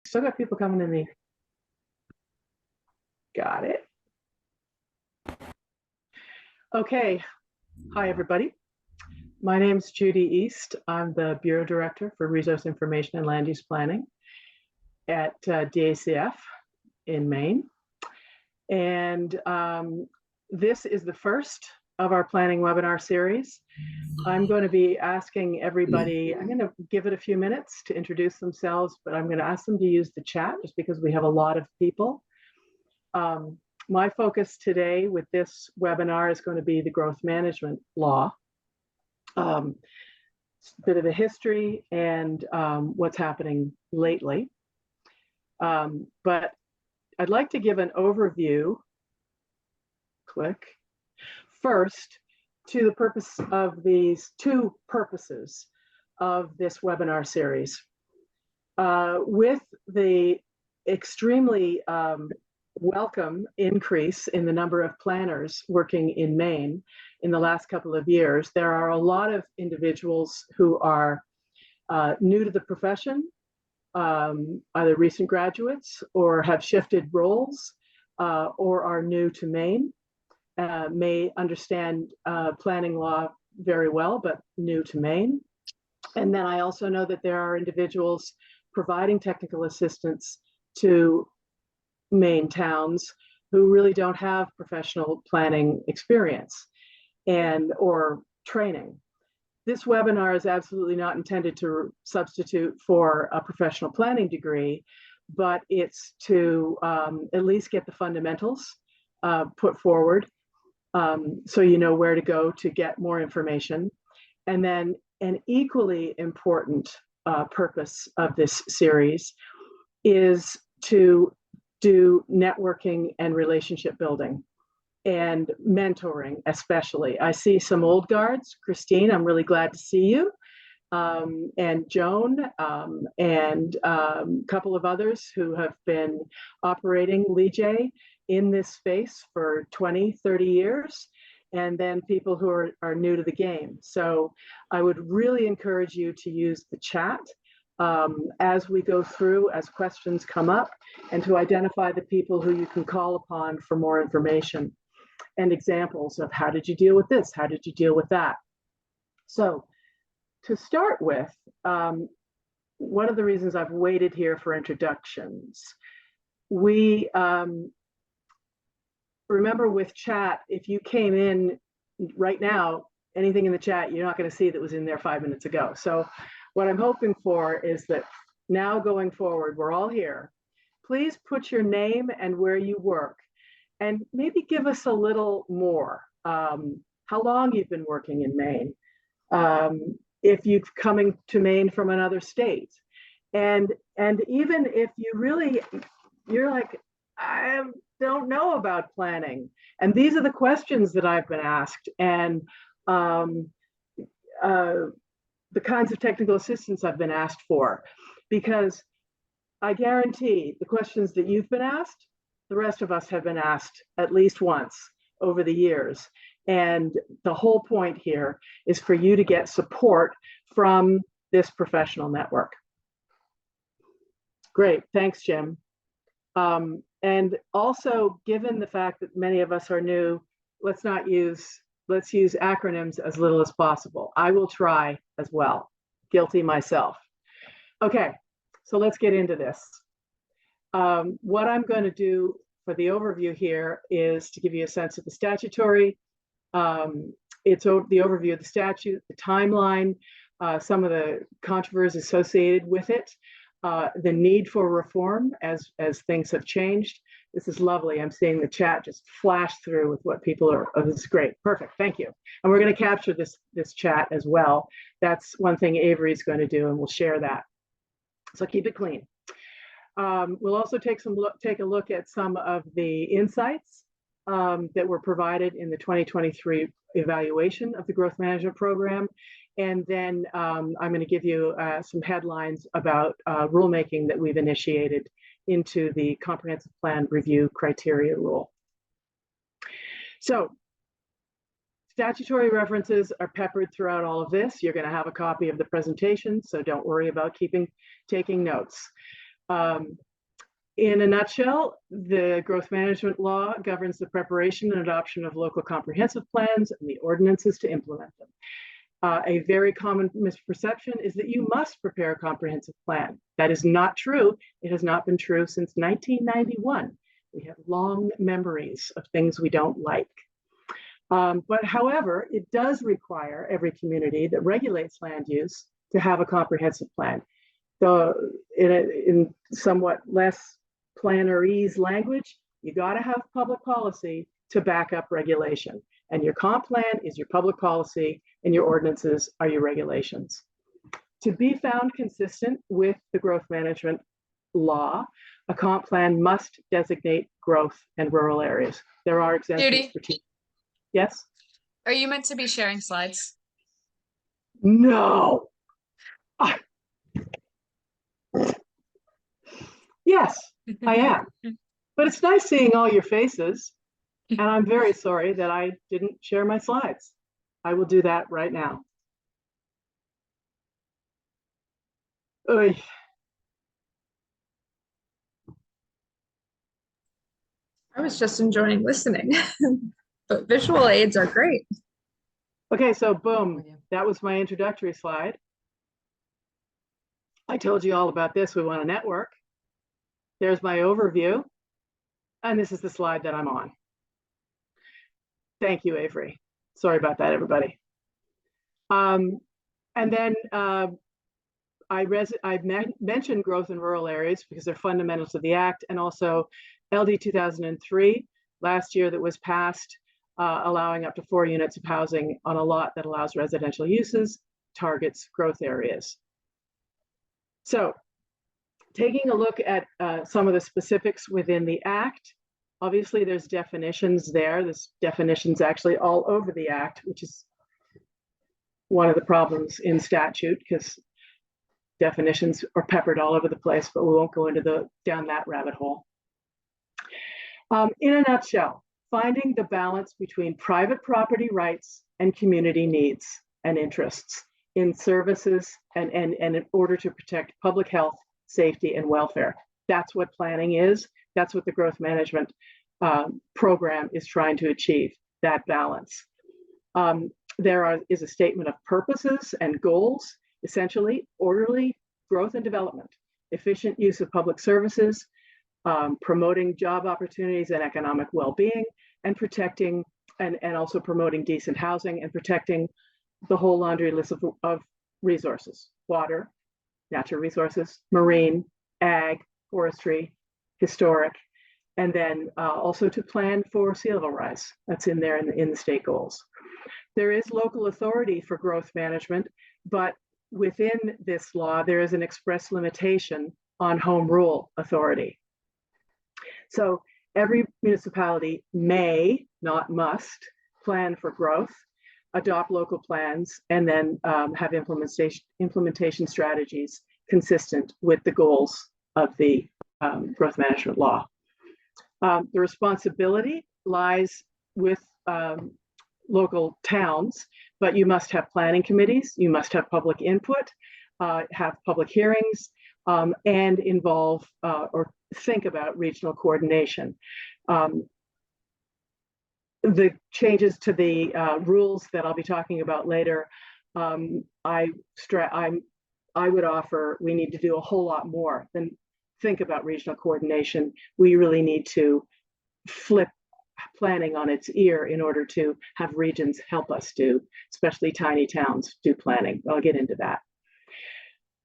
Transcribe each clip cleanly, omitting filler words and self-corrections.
Still got people coming in the. Got it. Okay. Hi, everybody. My name is Judy East. I'm the Bureau Director for Resource Information and Land Use Planning at DACF in Maine. And this is the first of our planning webinar series. I'm going to be asking everybody, I'm going to give it a few minutes to introduce themselves, but I'm going to ask them to use the chat just because we have a lot of people. My focus today with this webinar is going to be the growth management law. A bit of a history and what's happening lately. But I'd like to give an overview, first to the purpose of these two purposes of this webinar series. With the extremely welcome increase in the number of planners working in Maine in the last couple of years, there are a lot of individuals who are new to the profession, either recent graduates or have shifted roles or are new to Maine, may understand planning law very well, but new to Maine. And then I also know that there are individuals providing technical assistance to Maine towns who really don't have professional planning experience or training. This webinar is absolutely not intended to substitute for a professional planning degree, but it's to at least get the fundamentals put forward so you know where to go to get more information. And then an equally important purpose of this series is to do networking and relationship building and mentoring, especially. I see some old guards. Christine, I'm really glad to see you. And Joan, and a couple of others who have been operating LEJ in this space for 20, 30 years, and then people who are new to the game. So I would really encourage you to use the chat as we go through, as questions come up, and to identify the people who you can call upon for more information and examples of how did you deal with this? How did you deal with that? So to start with, one of the reasons I've waited here for introductions, we remember with chat, if you came in right now, anything in the chat, you're not going to see that was in there 5 minutes ago. So what I'm hoping for is that now going forward, we're all here. Please put your name and where you work, and maybe give us a little more. How long you've been working in Maine, if you've coming to Maine from another state, and even if you're like, I don't know about planning, and these are the questions that I've been asked, and the kinds of technical assistance I've been asked for, because I guarantee the questions that you've been asked, the rest of us have been asked at least once over the years. And the whole point here is for you to get support from this professional network. Great, thanks, Jim. And also, given the fact that many of us are new, let's use acronyms as little as possible. I will try as well. Guilty myself. Okay, so let's get into this. What I'm going to do for the overview here is to give you a sense of the statutory. It's the overview of the statute, the timeline, some of the controversies associated with it, the need for reform as things have changed. This is lovely. I'm seeing the chat just flash through with what people are. Oh, this is great. Perfect. Thank you. And we're going to capture this chat as well. That's one thing Avery's going to do, and we'll share that. So keep it clean. We'll also take a look at some of the insights that were provided in the 2023 evaluation of the growth management program. And then I'm going to give you some headlines about rulemaking that we've initiated into the comprehensive plan review criteria rule. So statutory references are peppered throughout all of this. You're going to have a copy of the presentation, so don't worry about taking notes. In a nutshell, the growth management law governs the preparation and adoption of local comprehensive plans and the ordinances to implement them. A very common misperception is that you must prepare a comprehensive plan. That is not true. It has not been true since 1991. We have long memories of things we don't like. But however, it does require every community that regulates land use to have a comprehensive plan. So in somewhat less plannerese language, you got to have public policy to back up regulation. And your comp plan is your public policy, and your ordinances are your regulations. To be found consistent with the growth management law, a comp plan must designate growth and rural areas. There are exemptions Judy, for Yes? are you meant to be sharing slides? No. Yes, I am. But it's nice seeing all your faces. And I'm very sorry that I didn't share my slides. I will do that right now. Oy. I was just enjoying listening, but visual aids are great. Okay, so boom, that was my introductory slide. I told you all about this. We want a network. There's my overview. And this is the slide that I'm on. Thank you, Avery. Sorry about that, everybody. And then I mentioned growth in rural areas because they're fundamental to the Act, and also LD 2003, last year, that was passed, allowing up to 4 units of housing on a lot that allows residential uses, targets growth areas. So taking a look at some of the specifics within the Act, obviously there's definitions there. There's definitions actually all over the Act, which is one of the problems in statute, because definitions are peppered all over the place, but we won't go into down that rabbit hole. In a nutshell, finding the balance between private property rights and community needs and interests in services and in order to protect public health, safety, and welfare. That's what planning is. That's what the growth management program is trying to achieve, that balance. There is a statement of purposes and goals, essentially orderly growth and development, efficient use of public services, promoting job opportunities and economic well-being, and protecting and also promoting decent housing and protecting the whole laundry list of resources: water, natural resources, marine, ag, forestry, historic, and then also to plan for sea level rise. That's in there in the state goals. There is local authority for growth management, but within this law, there is an express limitation on home rule authority. So every municipality may, not must, plan for growth, adopt local plans, and then have implementation strategies consistent with the goals of the growth management law. The responsibility lies with local towns, but you must have planning committees, you must have public input, have public hearings, and involve or think about regional coordination. The changes to the rules that I'll be talking about later, I would offer we need to do a whole lot more than think about regional coordination. We really need to flip planning on its ear in order to have regions help us do, especially tiny towns, do planning. I'll get into that.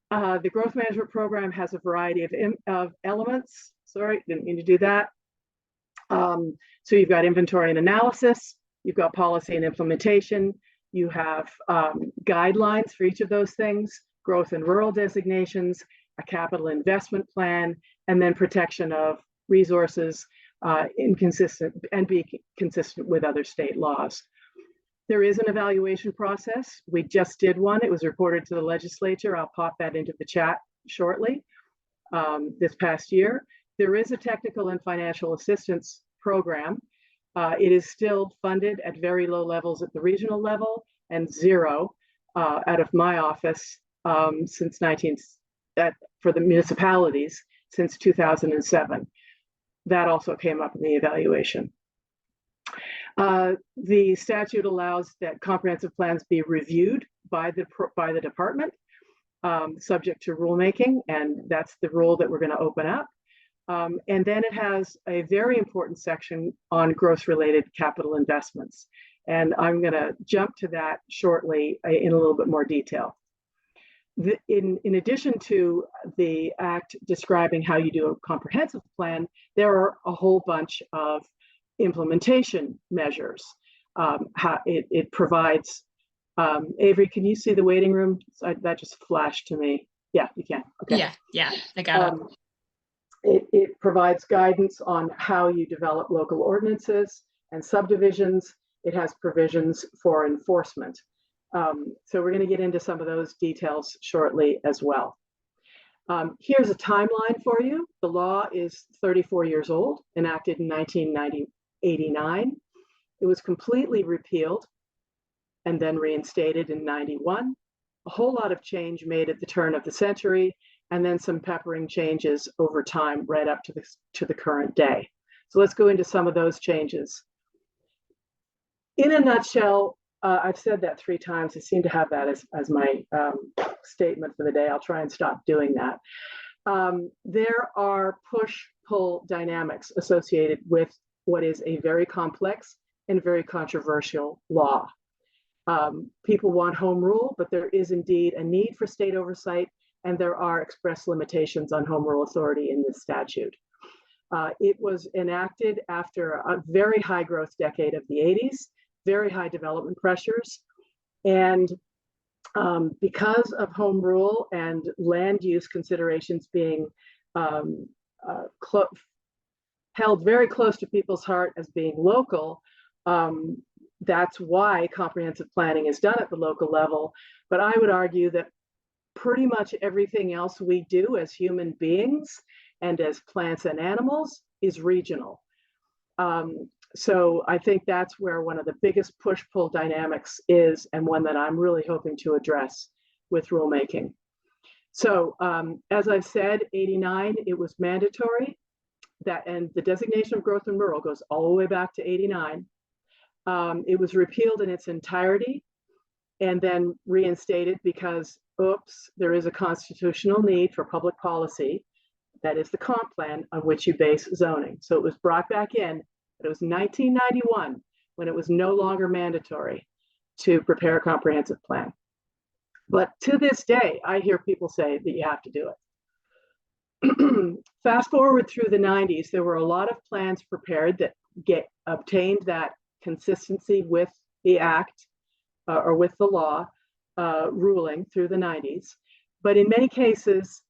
The growth management program has a variety of elements. Sorry, didn't mean to do that. So you've got inventory and analysis, you've got policy and implementation, you have guidelines for each of those things, growth and rural designations, a capital investment plan, and then protection of resources be consistent with other state laws. There is an evaluation process. We just did one. It was reported to the legislature. I'll pop that into the chat shortly. This past year, there is a technical and financial assistance program. It is still funded at very low levels at the regional level and zero out of my office for the municipalities since 2007. That also came up in the evaluation. The statute allows that comprehensive plans be reviewed by the department, subject to rulemaking, and that's the rule that we're going to open up. And then it has a very important section on growth-related capital investments. And I'm going to jump to that shortly in a little bit more detail. In addition to the Act describing how you do a comprehensive plan, there are a whole bunch of implementation measures. How it provides, Avery, can you see the waiting room? That just flashed to me. Yeah, you can. Okay. Yeah, I got it. It provides guidance on how you develop local ordinances and subdivisions. It has provisions for enforcement. So we're going to get into some of those details shortly as well. Here's a timeline for you. The law is 34 years old, enacted in 1989. It was completely repealed and then reinstated in 91. A whole lot of change made at the turn of the century, and then some peppering changes over time right up to the current day. So let's go into some of those changes. In a nutshell, I've said that 3 times. I seem to have that as my statement for the day. I'll try and stop doing that. There are push-pull dynamics associated with what is a very complex and very controversial law. People want home rule, but there is indeed a need for state oversight, and there are express limitations on home rule authority in this statute. It was enacted after a very high growth decade of the 80s, very high development pressures. And because of home rule and land use considerations being held very close to people's heart as being local, that's why comprehensive planning is done at the local level. But I would argue that pretty much everything else we do as human beings and as plants and animals is regional. So I think that's where one of the biggest push-pull dynamics is, and one that I'm really hoping to address with rulemaking. So as I've said, 89, it was mandatory, and the designation of growth in rural goes all the way back to 89. It was repealed in its entirety and then reinstated because, oops, there is a constitutional need for public policy, that is the comp plan on which you base zoning. So it was brought back in. But it was 1991 when it was no longer mandatory to prepare a comprehensive plan. But to this day, I hear people say that you have to do it. Fast forward through the 90s, there were a lot of plans prepared that obtained that consistency with the Act or with the law ruling through the 90s. But in many cases,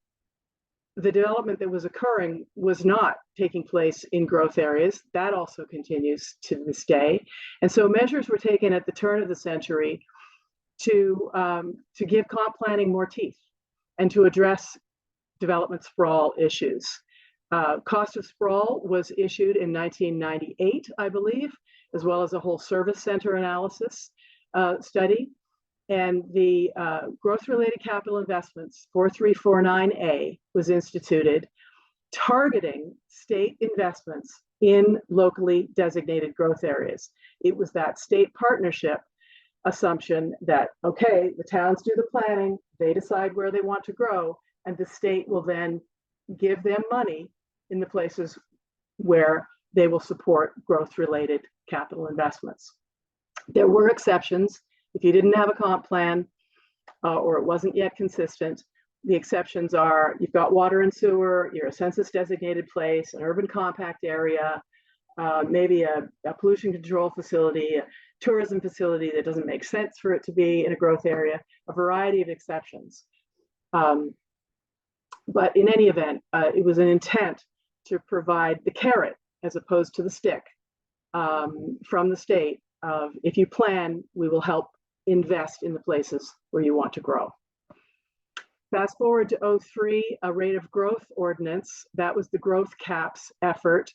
the development that was occurring was not taking place in growth areas. That also continues to this day. And so measures were taken at the turn of the century to give comp planning more teeth and to address development sprawl issues. Cost of sprawl was issued in 1998, I believe, as well as a whole service center analysis study. And the growth-related capital investments 4349A was instituted, targeting state investments in locally designated growth areas. It was that state partnership assumption that, okay, the towns do the planning, they decide where they want to grow, and the state will then give them money in the places where they will support growth-related capital investments. There were exceptions. If you didn't have a comp plan or it wasn't yet consistent, the exceptions are you've got water and sewer, you're a census designated place, an urban compact area, maybe a pollution control facility, a tourism facility that doesn't make sense for it to be in a growth area, a variety of exceptions. But in any event, it was an intent to provide the carrot as opposed to the stick from the state of, if you plan, we will help invest in the places where you want to grow. Fast forward to 2003, a rate of growth ordinance. That was the growth caps effort.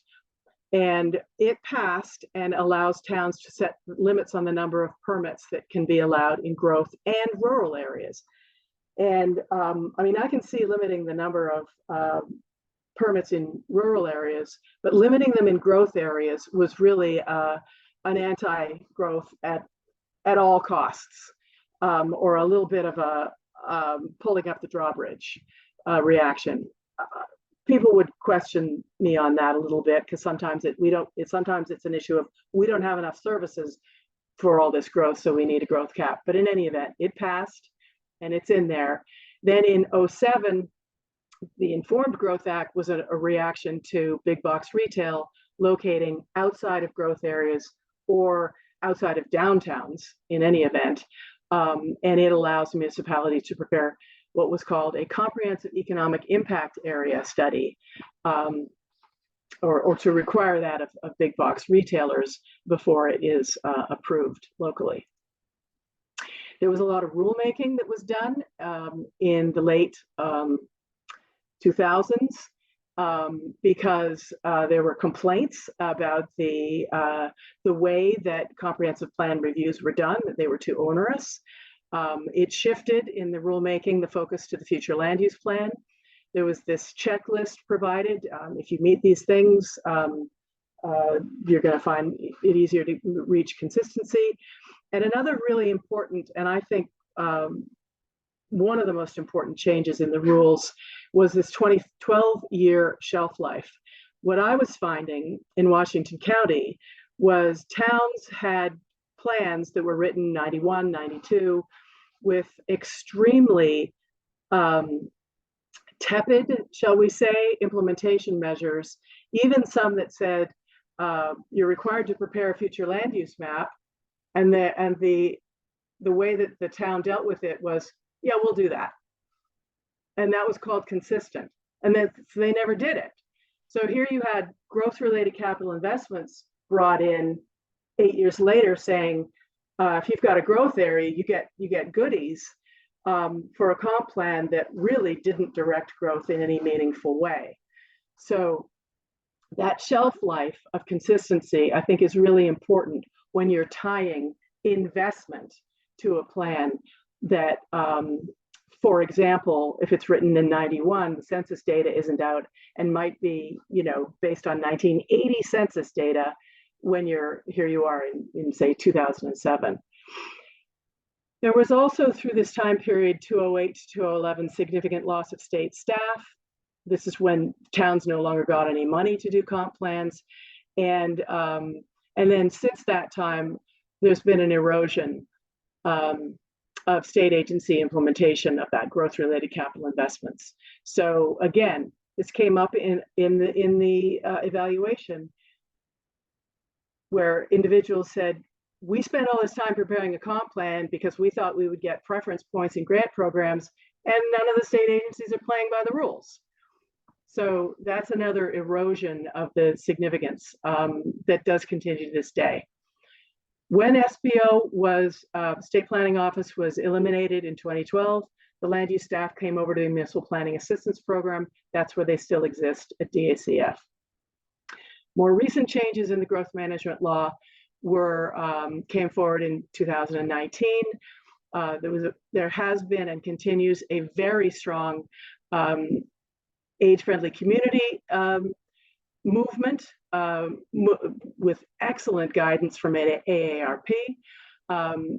And it passed and allows towns to set limits on the number of permits that can be allowed in growth and rural areas. And I mean, I can see limiting the number of permits in rural areas, but limiting them in growth areas was really an anti-growth at all costs, or a little bit of a pulling up the drawbridge reaction. People would question me on that a little bit, because sometimes it's an issue of we don't have enough services for all this growth, so we need a growth cap. But in any event, it passed and it's in there. Then in 2007, the Informed Growth Act was a reaction to big box retail locating outside of growth areas or outside of downtowns in any event. And it allows municipalities to prepare what was called a comprehensive economic impact area study, or to require that of big box retailers before it is approved locally. There was a lot of rulemaking that was done in the late 2000s because there were complaints about the way that comprehensive plan reviews were done, that they were too onerous. It shifted in the rulemaking, the focus to the future land use plan. There was this checklist provided. If you meet these things, you're going to find it easier to reach consistency. And another really important, and I think one of the most important changes in the rules was this 12-year shelf life. What I was finding in Washington County was towns had plans that were written 91, 92 with extremely tepid, shall we say, implementation measures, even some that said you're required to prepare a future land use map, and the way that the town dealt with it was, yeah, we'll do that. And that was called consistent. And then so they never did it. So here you had growth-related capital investments brought in 8 years later saying, if you've got a growth area, you get goodies for a comp plan that really didn't direct growth in any meaningful way. So that shelf life of consistency, I think, is really important when you're tying investment to a plan that, for example, if it's written in 91, the census data isn't out and might be, based on 1980 census data when here you are in say 2007. There was also through this time period, 2008 to 2011, significant loss of state staff. This is when towns no longer got any money to do comp plans. And then since that time, there's been an erosion of state agency implementation of that growth-related capital investments. So again, this came up in the evaluation where individuals said, we spent all this time preparing a comp plan because we thought we would get preference points in grant programs, and none of the state agencies are playing by the rules. So that's another erosion of the significance that does continue to this day. When SPO was, State Planning Office was eliminated in 2012, the land use staff came over to the Municipal Planning Assistance Program. That's where they still exist at DACF. More recent changes in the growth management law came forward in 2019. There has been and continues a very strong age-friendly community movement with excellent guidance from AARP,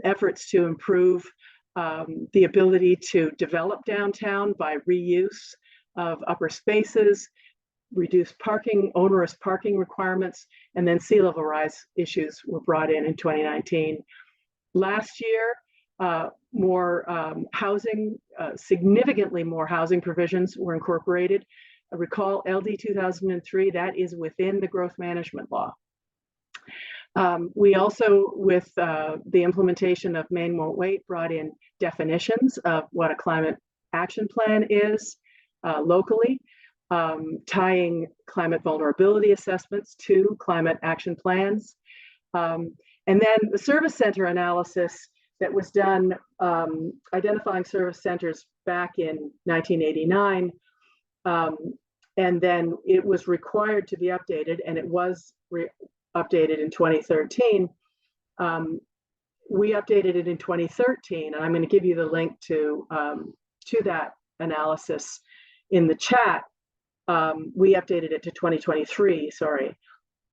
efforts to improve the ability to develop downtown by reuse of upper spaces, reduce onerous parking requirements, and then sea level rise issues were brought in 2019. Last year, more housing, significantly more housing provisions were incorporated. Recall LD 2003, that is within the growth management law. We also, with the implementation of Maine Won't Wait, brought in definitions of what a climate action plan is locally, tying climate vulnerability assessments to climate action plans. And then the service center analysis that was done identifying service centers back in 1989. And then it was required to be updated, and it was updated in 2013. We updated it in 2013, and I'm going to give you the link to that analysis in the chat. We updated it to 2023, sorry.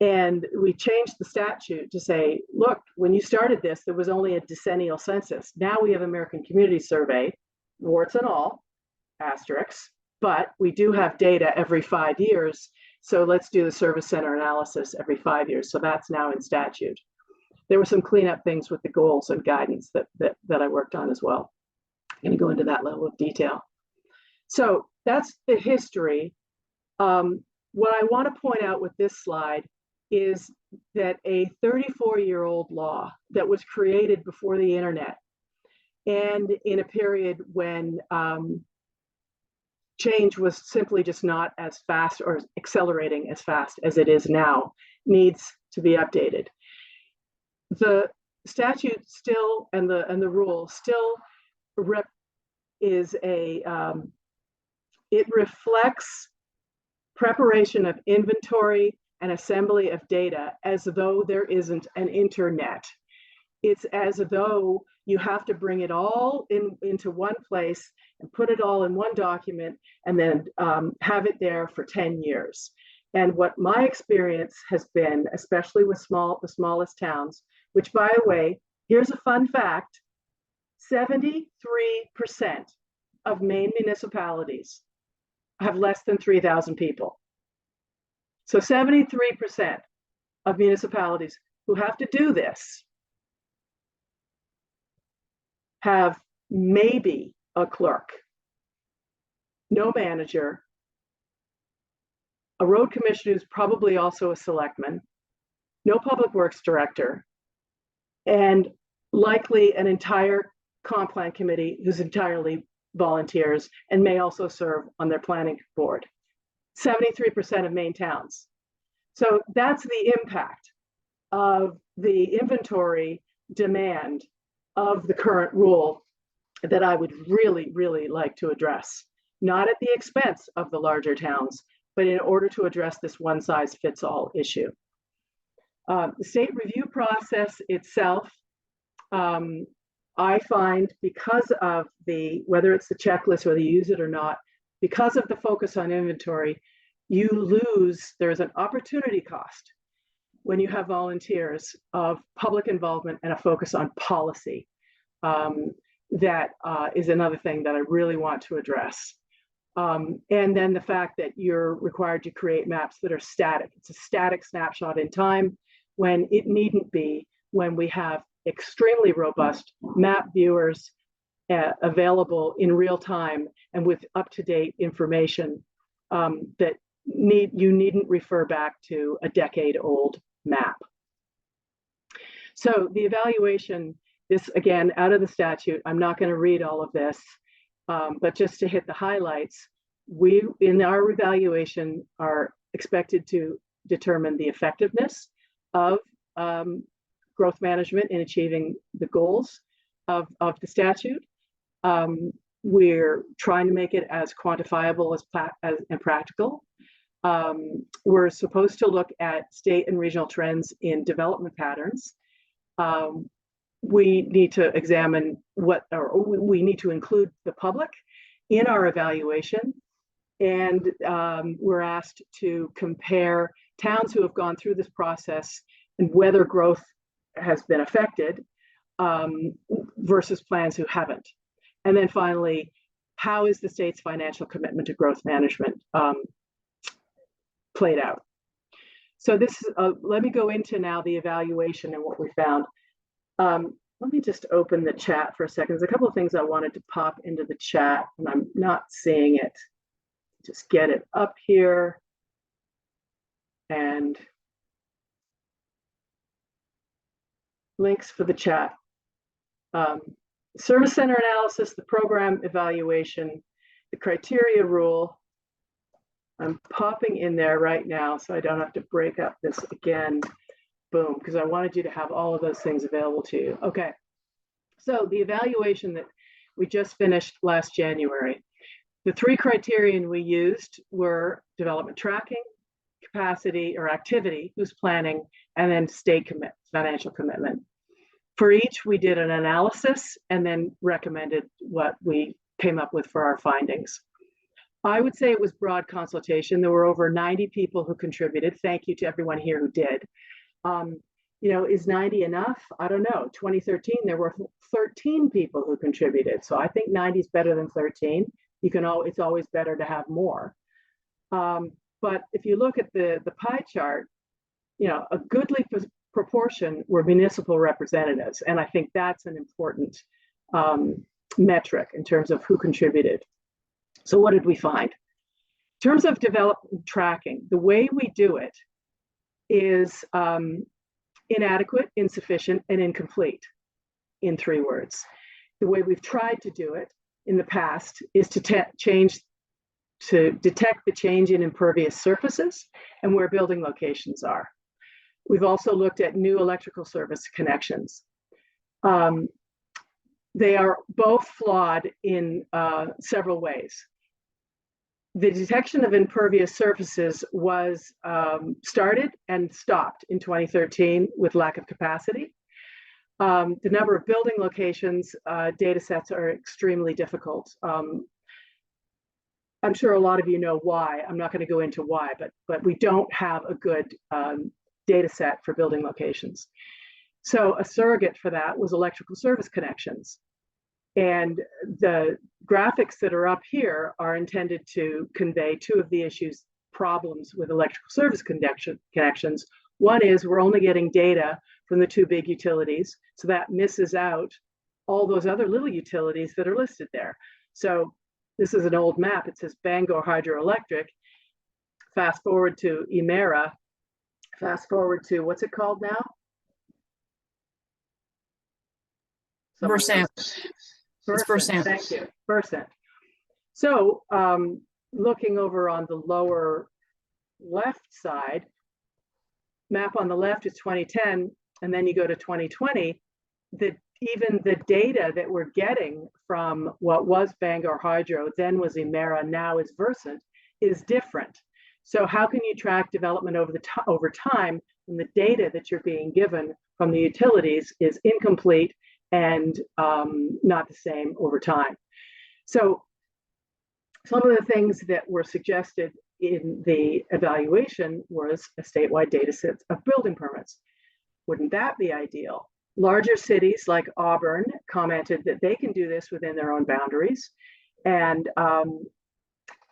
And we changed the statute to say, look, when you started this, there was only a decennial census. Now we have American Community Survey, warts and all, asterisks, but we do have data every 5 years. So let's do the service center analysis every 5 years. So that's now in statute. There were some cleanup things with the goals and guidance that I worked on as well. I'm going to go into that level of detail. So that's the history. What I want to point out with this slide is that a 34-year-old law that was created before the internet and in a period when change was simply just not as fast or accelerating as fast as it is now needs to be updated. The statute still and the rule still it reflects preparation of inventory and assembly of data as though there isn't an internet. It's as though you have to bring it all into one place and put it all in one document and then have it there for 10 years. And what my experience has been, especially with the smallest towns, which, by the way, here's a fun fact, 73% of Maine municipalities have less than 3,000 people. So 73% of municipalities who have to do this have maybe a clerk, no manager, a road commissioner who's probably also a selectman, no public works director, and likely an entire comp plan committee who's entirely volunteers and may also serve on their planning board. 73% of Maine towns. So that's the impact of the inventory demand of the current rule that I would really, really like to address, not at the expense of the larger towns, but in order to address this one-size-fits-all issue. The state review process itself, I find, because of whether it's the checklist, whether you use it or not, because of the focus on inventory, there's an opportunity cost when you have volunteers of public involvement and a focus on policy. That is another thing that I really want to address. And then the fact that you're required to create maps that are static. It's a static snapshot in time when it needn't be, when we have extremely robust map viewers available in real time and with up-to-date information that you needn't refer back to a decade-old map. So the evaluation, this again, out of the statute, I'm not going to read all of this, but just to hit the highlights, we in our evaluation are expected to determine the effectiveness of growth management in achieving the goals of the statute. We're trying to make it as quantifiable and practical. We're supposed to look at state and regional trends in development patterns. We need to examine we need to include the public in our evaluation. And we're asked to compare towns who have gone through this process and whether growth has been affected versus plans who haven't. And then finally, how is the state's financial commitment to growth management played out? So let me go into now the evaluation and what we found. Let me just open the chat for a second. There's a couple of things I wanted to pop into the chat and I'm not seeing it. Just get it up here. And links for the chat. Service center analysis, the program evaluation, the criteria rule. I'm popping in there right now so I don't have to break up this again. Boom, because I wanted you to have all of those things available to you. Okay, so the evaluation that we just finished last January. The three criterion we used were development tracking, capacity or activity, who's planning, and then state financial commitment. For each, we did an analysis and then recommended what we came up with for our findings. I would say it was broad consultation. There were over 90 people who contributed. Thank you to everyone here who did. Is 90 enough? I don't know. 2013, there were 13 people who contributed. So I think 90 is better than 13. It's always better to have more. But if you look at the pie chart, a goodly proportion were municipal representatives. And I think that's an important metric in terms of who contributed. So what did we find? In terms of development tracking, the way we do it is inadequate, insufficient, and incomplete, in 3 words. The way we've tried to do it in the past is to detect the change in impervious surfaces and where building locations are. We've also looked at new electrical service connections. They are both flawed in several ways. The detection of impervious surfaces was started and stopped in 2013 with lack of capacity. The number of building locations data sets are extremely difficult. I'm sure a lot of you know why. I'm not going to go into why, but we don't have a good data set for building locations. So a surrogate for that was electrical service connections. And the graphics that are up here are intended to convey 2 of the problems with electrical service connections. One is we're only getting data from the 2 big utilities, so that misses out all those other little utilities that are listed there. So this is an old map. It says Bangor Hydroelectric. Fast forward to Emera. Fast forward to, what's it called now? Versant. It's Versant. Thank you. Versant. So looking over on the lower left side, map on the left is 2010, and then you go to 2020, even the data that we're getting from what was Bangor Hydro, then was Emera, now is Versant, is different. So how can you track development over time when the data that you're being given from the utilities is incomplete and not the same over time? So some of the things that were suggested in the evaluation was a statewide data set of building permits. Wouldn't that be ideal? Larger cities like Auburn commented that they can do this within their own boundaries, and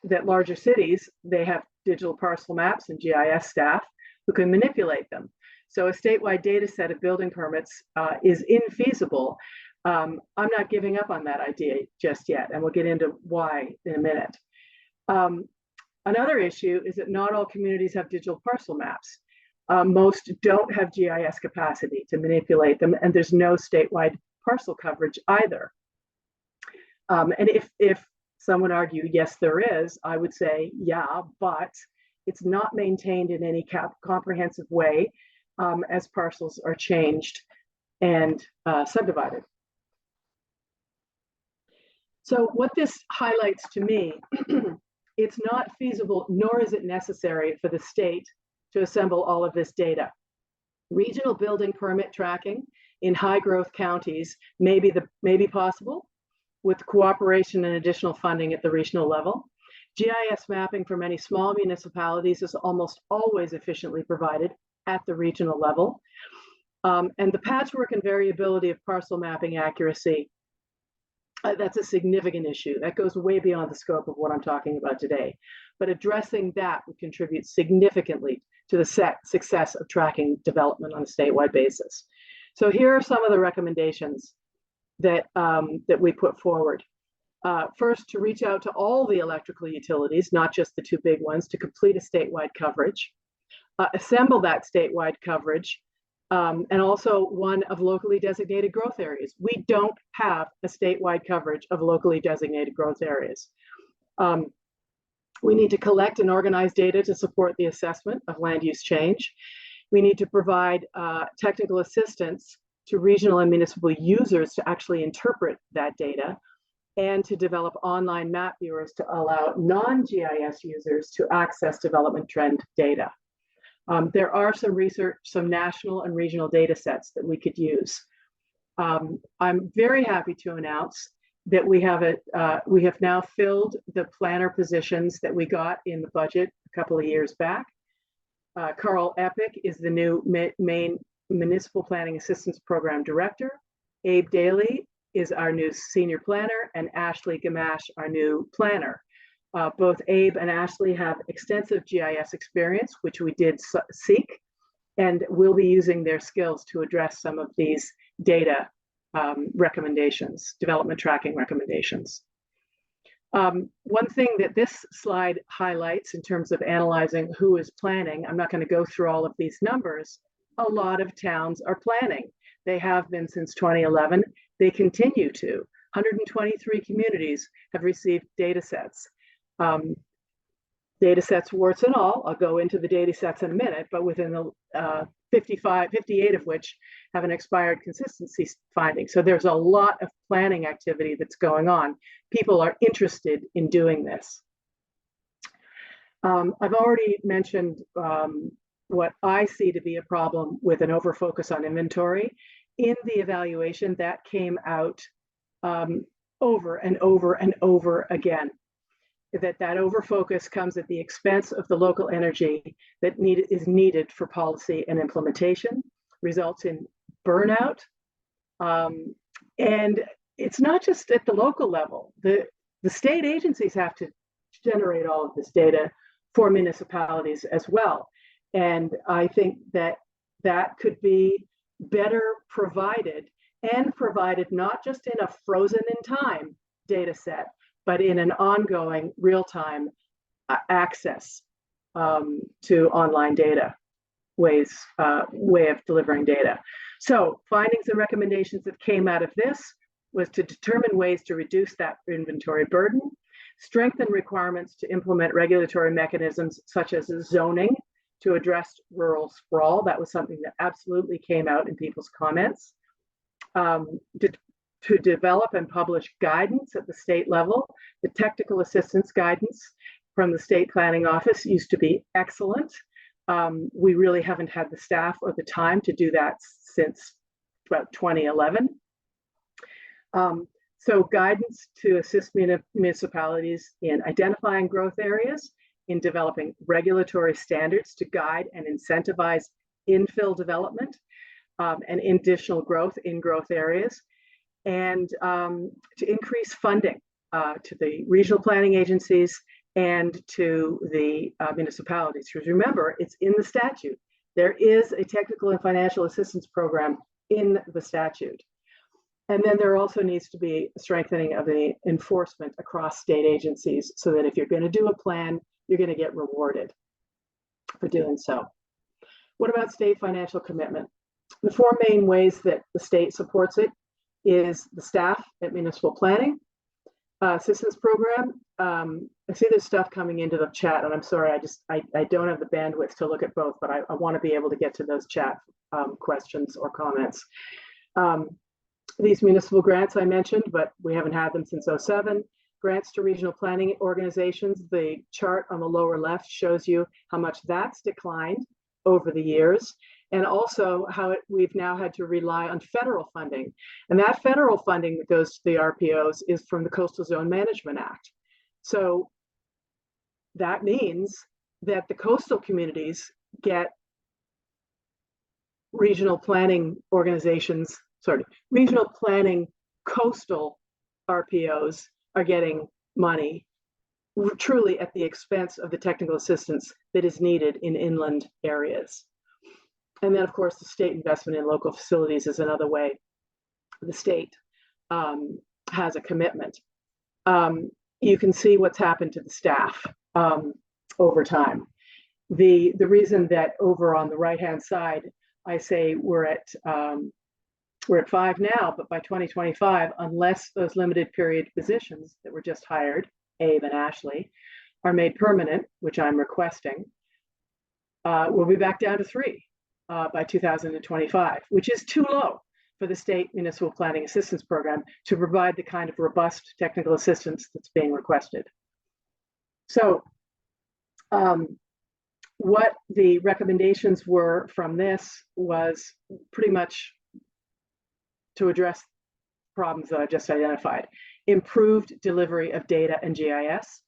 that larger cities, they have digital parcel maps and GIS staff who can manipulate them. So a statewide data set of building permits is infeasible. I'm not giving up on that idea just yet, and we'll get into why in a minute. Another issue is that not all communities have digital parcel maps. Most don't have GIS capacity to manipulate them, and there's no statewide parcel coverage either. And if some would argue, yes, there is, I would say, yeah, but it's not maintained in any comprehensive way as parcels are changed and subdivided. So what this highlights to me, it's not feasible, nor is it necessary for the state to assemble all of this data. Regional building permit tracking in high growth counties may be possible with cooperation and additional funding at the regional level. GIS mapping for many small municipalities is almost always efficiently provided at the regional level. And the patchwork and variability of parcel mapping accuracy, that's a significant issue. That goes way beyond the scope of what I'm talking about today. But addressing that would contribute significantly to the success of tracking development on a statewide basis. So here are some of the recommendations that we put forward. First, to reach out to all the electrical utilities, not just the 2 big ones, to complete a statewide coverage. Assemble that statewide coverage, and also one of locally designated growth areas. We don't have a statewide coverage of locally designated growth areas. We need to collect and organize data to support the assessment of land use change. We need to provide technical assistance to regional and municipal users to actually interpret that data, and to develop online map viewers to allow non-GIS users to access development trend data. There are some research, some national and regional data sets that we could use. I'm very happy to announce that we have now filled the planner positions that we got in the budget a couple of years back. Carl Epic is the new Maine Municipal Planning Assistance Program Director. Abe Daly is our new senior planner, and Ashley Gamache, our new planner. Both Abe and Ashley have extensive GIS experience, which we did seek, and we'll be using their skills to address some of these data recommendations, development tracking recommendations. One thing that this slide highlights in terms of analyzing who is planning, I'm not going to go through all of these numbers. A lot of towns are planning. They have been since 2011. They continue to. 123 communities have received data sets. Data sets, warts and all. I'll go into the data sets in a minute, but within the 58 of which have an expired consistency finding. So there's a lot of planning activity that's going on. People are interested in doing this. I've already mentioned what I see to be a problem with an overfocus on inventory. In the evaluation, that came out over and over and over again. That overfocus comes at the expense of the local energy that is needed for policy and implementation, results in burnout. And it's not just at the local level. The state agencies have to generate all of this data for municipalities as well. And I think that could be better provided, and provided not just in a frozen in time data set, but in an ongoing real-time access to online data way of delivering data. So findings and recommendations that came out of this was to determine ways to reduce that inventory burden, strengthen requirements to implement regulatory mechanisms such as zoning to address rural sprawl. That was something that absolutely came out in people's comments. To develop and publish guidance at the state level. The technical assistance guidance from the state planning office used to be excellent. We really haven't had the staff or the time to do that since about 2011. So guidance to assist municipalities in identifying growth areas, in developing regulatory standards to guide and incentivize infill development and additional growth in growth areas, and to increase funding to the regional planning agencies and to the municipalities. Because remember, it's in the statute. There is a technical and financial assistance program in the statute. And then there also needs to be a strengthening of the enforcement across state agencies so that if you're going to do a plan, you're going to get rewarded for doing so. What about state financial commitment? The four main ways that the state supports it is the staff at municipal planning assistance program. I see this stuff coming into the chat, and I'm sorry, I don't have the bandwidth to look at both, but I want to be able to get to those chat questions or comments. These municipal grants I mentioned, but we haven't had them since 2007. Grants to regional planning organizations. The chart on the lower left shows you how much that's declined over the years, and also how we've now had to rely on federal funding. And that federal funding that goes to the RPOs is from the Coastal Zone Management Act. So that means that the coastal communities get regional planning organizations, regional planning coastal RPOs are getting money truly at the expense of the technical assistance that is needed in inland areas. And then, of course, the state investment in local facilities is another way the state has a commitment. You can see what's happened to the staff over time. The reason that over on the right-hand side, I say we're at 5 now, but by 2025, unless those limited period positions that were just hired, Abe and Ashley, are made permanent, which I'm requesting, we'll be back down to 3 by 2025, which is too low for the state municipal planning assistance program to provide the kind of robust technical assistance that's being requested. So what the recommendations were from this was pretty much to address problems that I just identified. improved delivery of data and GIS,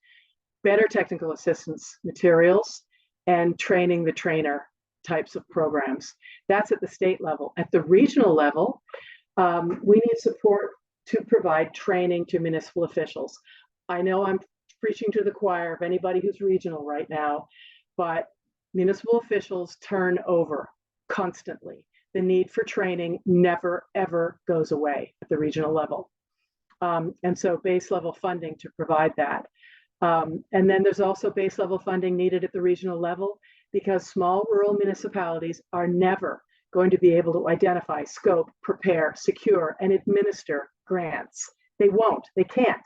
better technical assistance materials, and training the trainer types of programs. That's at the state level. At the regional level, we need support to provide training to municipal officials. I know I'm preaching to the choir of anybody who's regional right now, but municipal officials turn over constantly. The need for training never, ever goes away at the regional level. And so base level funding to provide that. And then there's also base level funding needed at the regional level, because small rural municipalities are never going to be able to identify, scope, prepare, secure, and administer grants. They won't, they can't.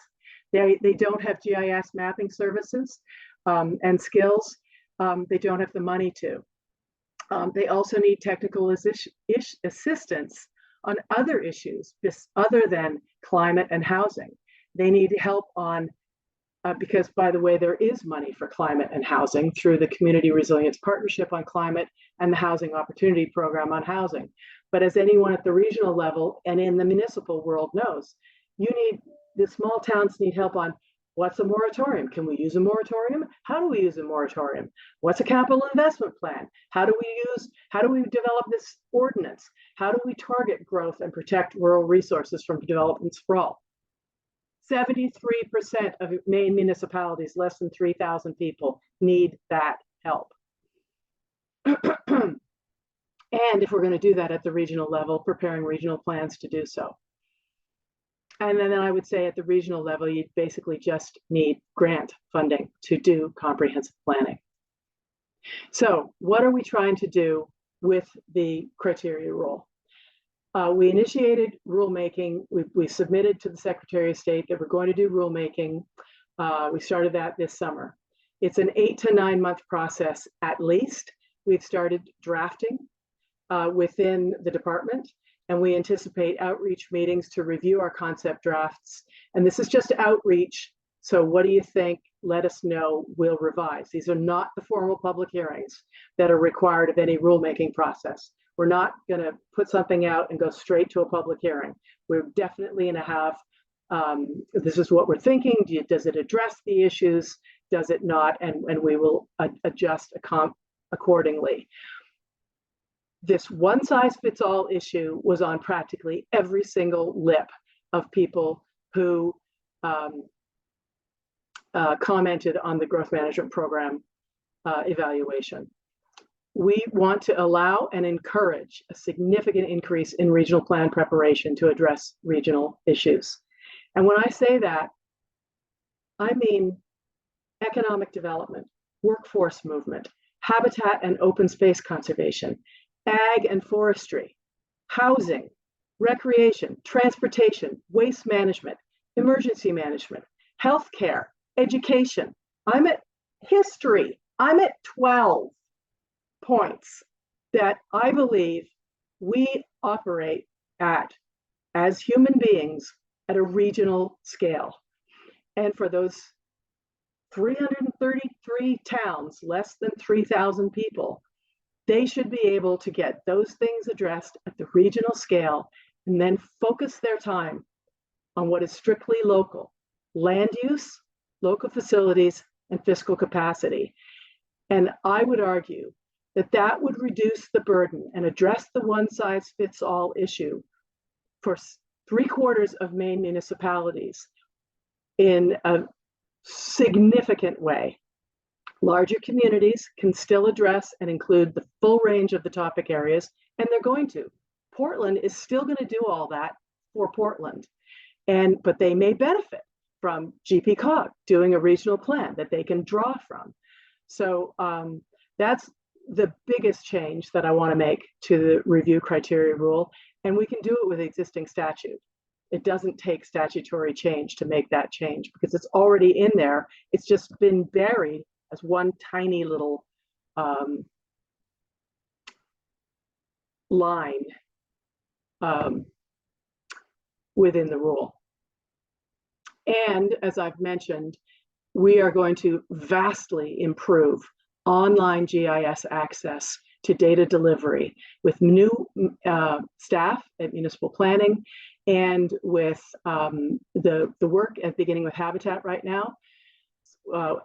They don't have GIS mapping services and skills. They don't have the money to. They also need technical assistance on other issues other than climate and housing. They need help on, because by the way, there is money for climate and housing through the Community Resilience Partnership on Climate and the Housing Opportunity Program on housing. But as anyone at the regional level and in the municipal world knows, the small towns need help on what's a moratorium? Can we use a moratorium? How do we use a moratorium? What's a capital investment plan? How do we develop this ordinance? How do we target growth and protect rural resources from development sprawl? 73% of Maine municipalities, less than 3,000 people, need that help. And if we're going to do that at the regional level, preparing regional plans to do so. And then I would say at the regional level, you basically just need grant funding to do comprehensive planning. So what are we trying to do with the criteria rule? We initiated rulemaking. We submitted to the Secretary of State that we're going to do rulemaking. We started that this summer. It's an 8 to 9 month process at least. We've started drafting within the department, and we anticipate outreach meetings to review our concept drafts. And this is just outreach. So what do you think? Let us know, we'll revise. These are not the formal public hearings that are required of any rulemaking process. We're not going to put something out and go straight to a public hearing. We're definitely going to have, this is what we're thinking. Does it address the issues? Does it not? And we will adjust accordingly. This one-size-fits-all issue was on practically every single lip of people who commented on the growth management program evaluation. We want to allow and encourage a significant increase in regional plan preparation to address regional issues. And when I say that, I mean economic development, workforce movement, habitat and open space conservation, ag and forestry, housing, recreation, transportation, waste management, emergency management, healthcare, education. I'm at history. I'm at 12 points that I believe we operate at as human beings at a regional scale. And for those 333 towns, less than 3,000 people, they should be able to get those things addressed at the regional scale and then focus their time on what is strictly local: land use, local facilities, and fiscal capacity. And I would argue that that would reduce the burden and address the one-size-fits-all issue for 3/4 of Maine municipalities in a significant way. Larger communities can still address and include the full range of the topic areas, and they're going to. Portland is still going to do all that for Portland, but they may benefit from GPCOG doing a regional plan that they can draw from. So that's the biggest change that I want to make to the review criteria rule, and we can do it with existing statute. It doesn't take statutory change to make that change because it's already in there. It's just been buried as one tiny little line within the rule. And as I've mentioned, we are going to vastly improve online GIS access to data delivery with new staff at municipal planning and with the work at beginning with Habitat right now.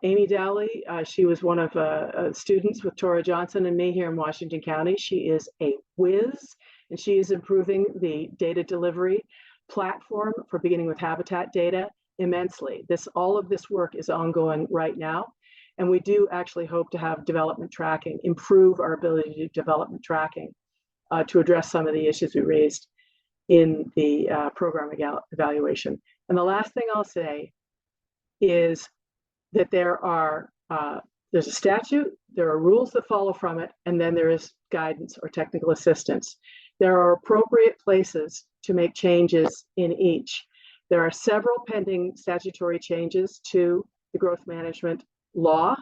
Amy Dowley, she was one of students with Tora Johnson and me here in Washington County. She is a whiz, and she is improving the data delivery platform for beginning with Habitat data immensely. All of this work is ongoing right now, and we do actually hope to have development tracking, improve our ability to do development tracking to address some of the issues we raised in the program evaluation. And the last thing I'll say is that there's a statute, there are rules that follow from it, and then there is guidance or technical assistance. There are appropriate places to make changes in each. There are several pending statutory changes to the growth management law.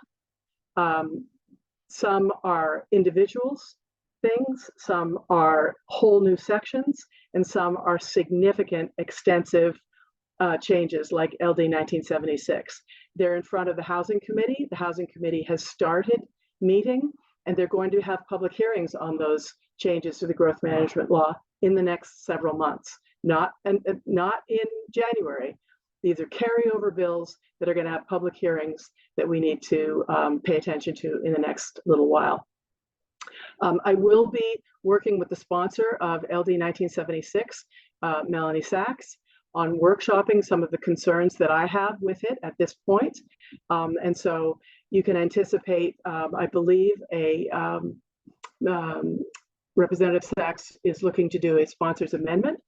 Some are individuals things, some are whole new sections, and some are significant, extensive changes like LD 1976. They're in front of the Housing Committee. The Housing Committee has started meeting, and they're going to have public hearings on those changes to the growth management law in the next several months, not in January. These are carryover bills that are going to have public hearings that we need to pay attention to in the next little while. I will be working with the sponsor of LD 1976, Melanie Sachs, on workshopping some of the concerns that I have with it at this point. And so you can anticipate, I believe, Representative Sachs is looking to do a sponsor's amendment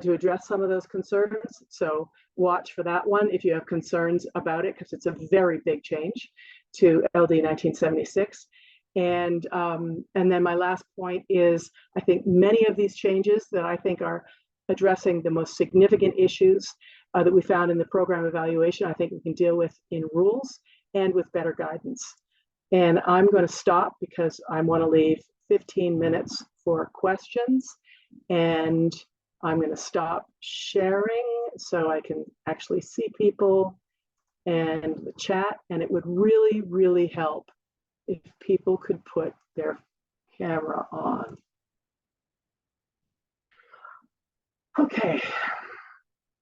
to address some of those concerns. So watch for that one if you have concerns about it, because it's a very big change to LD 1976. And then my last point is, I think many of these changes that I think are addressing the most significant issues that we found in the program evaluation, I think we can deal with in rules and with better guidance. And I'm going to stop because I want to leave 15 minutes for questions, and I'm going to stop sharing so I can actually see people and the chat. And it would really, really help if people could put their camera on. Okay,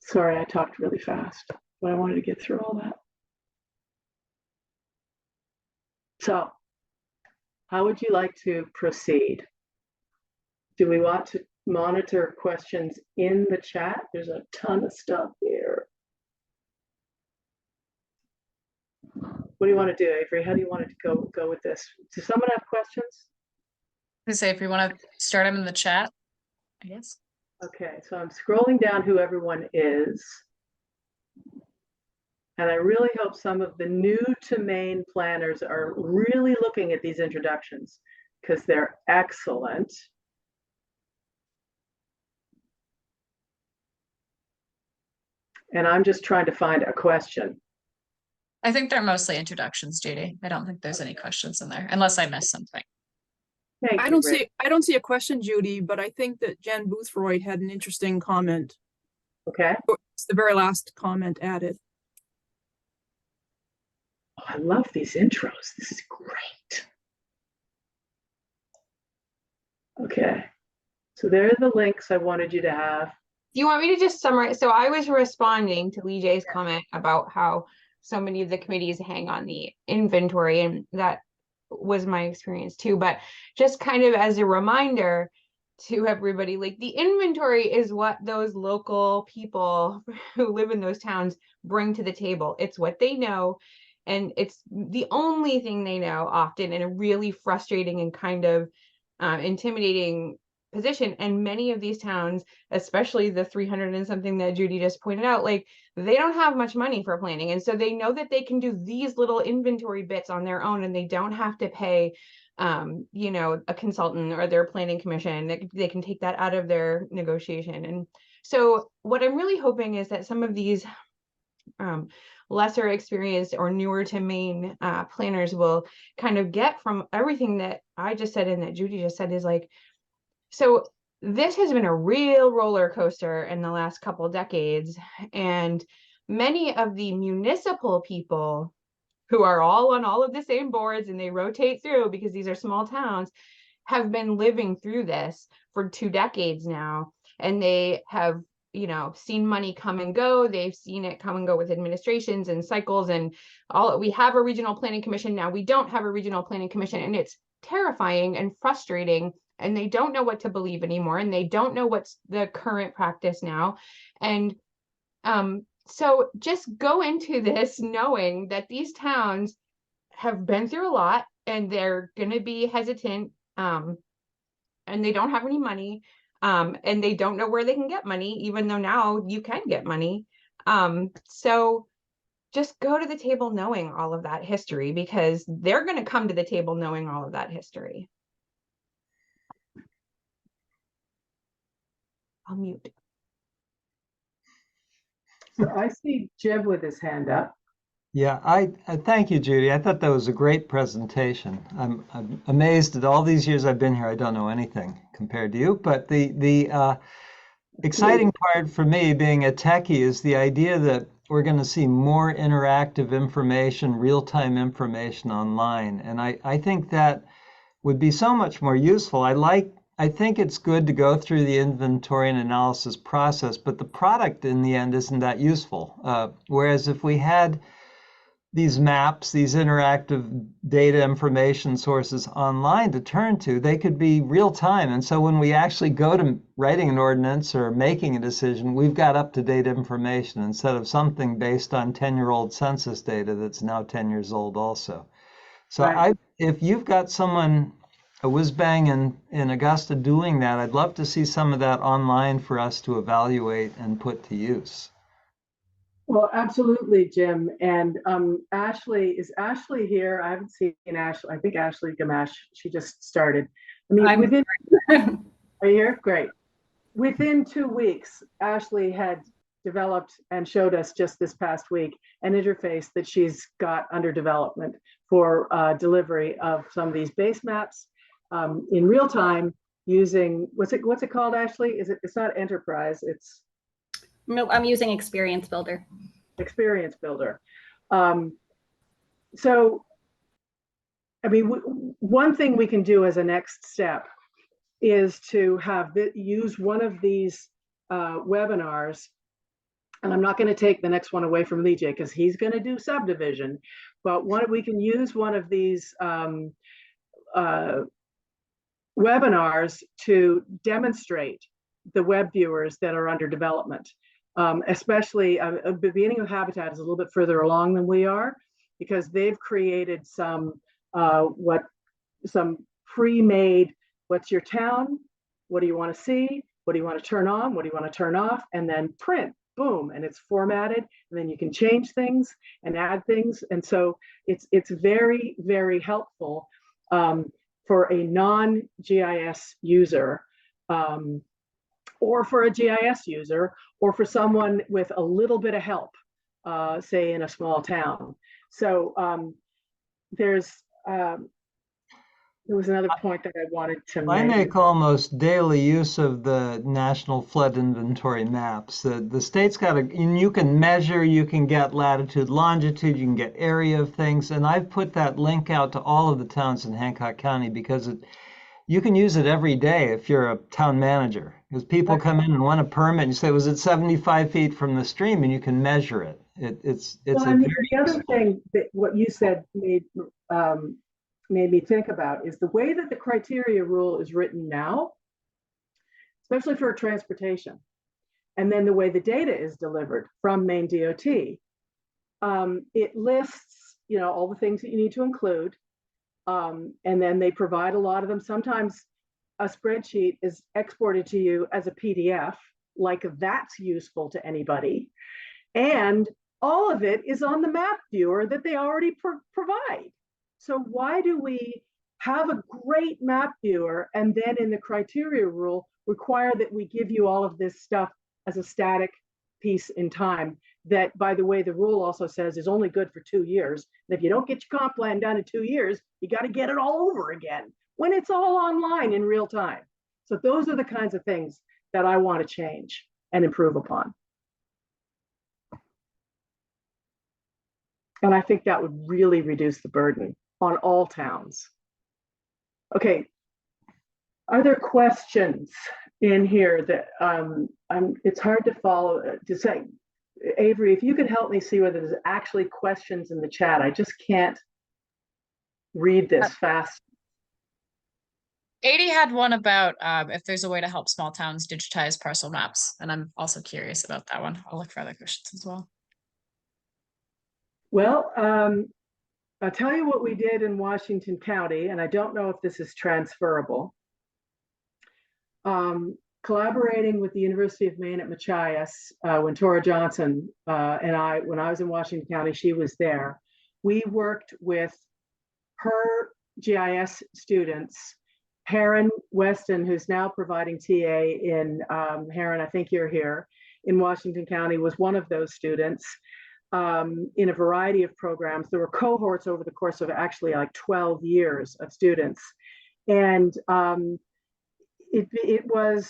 sorry, I talked really fast, but I wanted to get through all that. So, how would you like to proceed? Do we want to monitor questions in the chat? There's a ton of stuff here. What do you want to do, Avery? How do you want to go with this? Does someone have questions? I say if you want to start them in the chat, I guess. Okay, so I'm scrolling down who everyone is. And I really hope some of the new to Maine planners are really looking at these introductions because they're excellent. And I'm just trying to find a question. I think they're mostly introductions, Judy. I don't think there's any questions in there, unless I missed something. Thank I you, don't see a question, Judy, but I think that Jen Boothroyd had an interesting comment. Okay. It's the very last comment added. Oh, I love these intros. This is great. Okay. So there are the links I wanted you to have. You want me to just summarize? So I was responding to Lee J's comment about how so many of the committees hang on the inventory, and that was my experience too. But just kind of as a reminder to everybody, like the inventory is what those local people who live in those towns bring to the table. It's what they know, and it's the only thing they know, often in a really frustrating and kind of intimidating position. And many of these towns, especially the 300 and something that Judy just pointed out, like they don't have much money for planning, and so they know that they can do these little inventory bits on their own, and they don't have to pay you know, a consultant or their planning commission. They can take that out of their negotiation. And so what I'm really hoping is that some of these lesser experienced or newer to Maine planners will kind of get from everything that I just said and that Judy just said, is like, so this has been a real roller coaster in the last couple decades, and many of the municipal people who are all on all of the same boards and they rotate through because these are small towns, have been living through this for 2 decades now, and they have, you know, seen money come and go. They've seen it come and go with administrations and cycles and all. We have a regional planning commission now. We don't have a regional planning commission, and it's terrifying and frustrating, and they don't know what to believe anymore, and they don't know what's the current practice now. And so just go into this knowing that these towns have been through a lot, and they're going to be hesitant, and they don't have any money, and they don't know where they can get money, even though now you can get money. So just go to the table knowing all of that history, because they're going to come to the table knowing all of that history. I'll mute. So I see Jeb with his hand up. Yeah, I thank you, Judy. I thought that was a great presentation. I'm amazed at all these years I've been here. I don't know anything compared to you, but the exciting part for me, being a techie, is the idea that we're going to see more interactive information, real-time information online, and I think that would be so much more useful. I think it's good to go through the inventory and analysis process, but the product in the end isn't that useful. Whereas if we had these maps, these interactive data information sources online to turn to, they could be real time. And so when we actually go to writing an ordinance or making a decision, we've got up-to-date information instead of something based on 10-year-old census data that's now 10 years old also. So Right. if you've got someone, a whiz-bang in Augusta doing that, I'd love to see some of that online for us to evaluate and put to use. Well, absolutely, Jim. And is Ashley here? I haven't seen Ashley. I think Ashley Gamache, she just started. I mean, are you here? Great. Within 2 weeks, Ashley had developed and showed us just this past week an interface that she's got under development for delivery of some of these base maps in real time using, what's it called, Ashley? It's not Enterprise, it's No, I'm using Experience Builder. Experience Builder. So, I mean, one thing we can do as a next step is to use one of these webinars, and I'm not going to take the next one away from Lee J because he's going to do subdivision, but we can use one of these webinars to demonstrate the web viewers that are under development. Especially the beginning of Habitat is a little bit further along than we are, because they've created some pre-made, what's your town? What do you want to see? What do you want to turn on? What do you want to turn off? And then print, boom, and it's formatted, and then you can change things and add things. And so it's very, very helpful for a non-GIS user, or for a GIS user, or for someone with a little bit of help, say in a small town. So there was another point that I wanted to make. I make almost daily use of the National Flood Inventory maps. The state's got and you can measure, you can get latitude, longitude, you can get area of things. And I've put that link out to all of the towns in Hancock County because you can use it every day if you're a town manager. Because people come in and want a permit, and you say, was it 75 feet from the stream? And you can measure it. It's well, the other thing that what you said made me think about is the way that the criteria rule is written now, especially for transportation, and then the way the data is delivered from Maine DOT. It lists, all the things that you need to include, and then they provide a lot of them. Sometimes a spreadsheet is exported to you as a PDF, like that's useful to anybody, and all of it is on the map viewer that they already provide. So why do we have a great map viewer and then in the criteria rule require that we give you all of this stuff as a static piece in time that, by the way, the rule also says is only good for 2 years. And if you don't get your comp plan done in 2 years, you got to get it all over again when it's all online in real time. So those are the kinds of things that I want to change and improve upon. And I think that would really reduce the burden on all towns. Okay, Are there questions in here that it's hard to follow to say, Avery, if you could help me see whether there's actually questions in the chat. I just can't read this fast. 80 had one about if there's a way to help small towns digitize parcel maps. And I'm also curious about that one. I'll look for other questions as well. Well, I'll tell you what we did in Washington County, and I don't know if this is transferable. Collaborating with the University of Maine at Machias, when Tora Johnson and I, when I was in Washington County, she was there. We worked with her GIS students, Heron Weston, who's now providing TA in Heron, I think you're here, in Washington County, was one of those students in a variety of programs. There were cohorts over the course of actually like 12 years of students. And it was,